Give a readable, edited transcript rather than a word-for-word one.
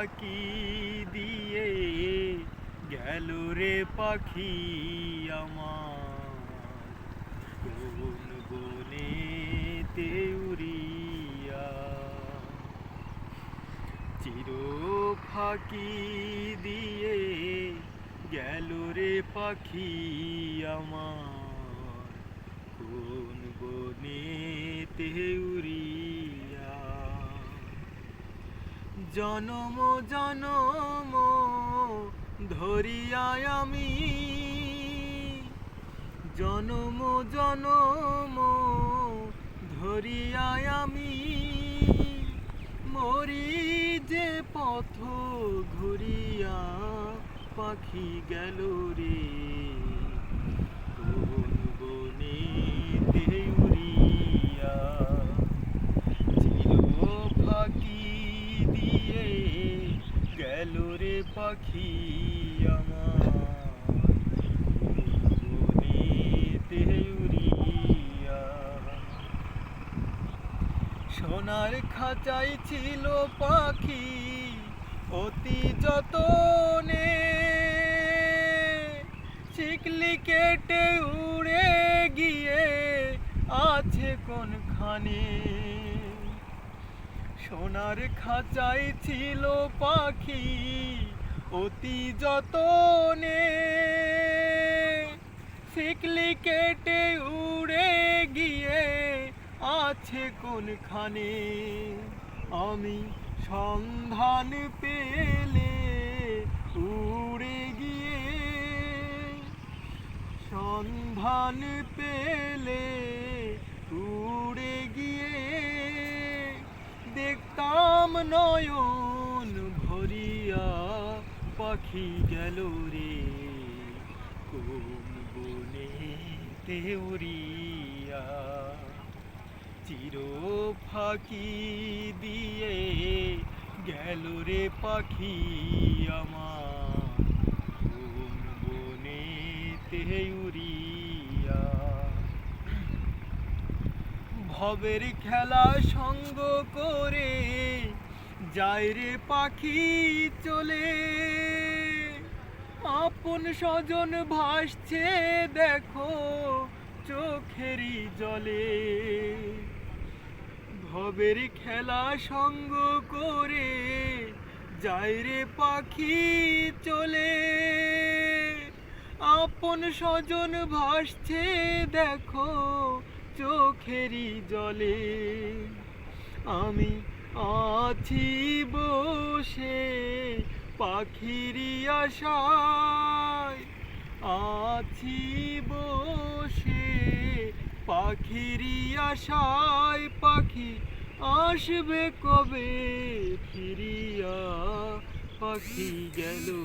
ফাঁকি দিয়ে গেল রে পাখি আমার কোন বনেতে উড়িয়া। চির ফাঁকি দিয়ে গেল রে পাখি আমার কোন বনেতে উড়িয়া। জনম জনম ধরিয়া আমি, জনম জনম ধরিয়া আমি মরি যে পথ ঘুরিয়া। পাখি গেল রে কোন বনেতে উড়িয়া। চির ফাঁকি দিয়ে গেল রে পাখি আমার কোন বনেতে উড়িয়া। সোনার খাঁচাই ছিল পাখি অতি যতনে, শিকলি কেটে উড়ে গিয়ে আছে কোনখানে। সোনার খাঁচাই ছিল পাখি অতি যতনে, শিকলি কেটে উড়ে গিয়ে আছে কোনখানে। আমি সন্ধান পেলে উড়ে গিয়ে, সন্ধান পেলে উড়ে গিয়ে দেখতাম নয়ন ভরিয়া। পাখি গেল রে কোন বনেতে উড়িয়া। চির ফাঁকি দিয়ে গেল রে পাখি আমার কোন বনেতে উড়িয়া। ভবের খেলা সঙ্গ করে যায় রে পাখি চলে, আপন স্বজন ভাসছে দেখো চোখেরই জলে। ভবের খেলা সঙ্গ করে যায় রে পাখি চলে, আপন স্বজন ভাসছে দেখো চোখেরই জলে। আমি আছি বসে পাখিরই আশায়, আছি বসে পাখিরই আশায়। পাখি আসবে কবে ফিরিয়া। পাখি গেল রে।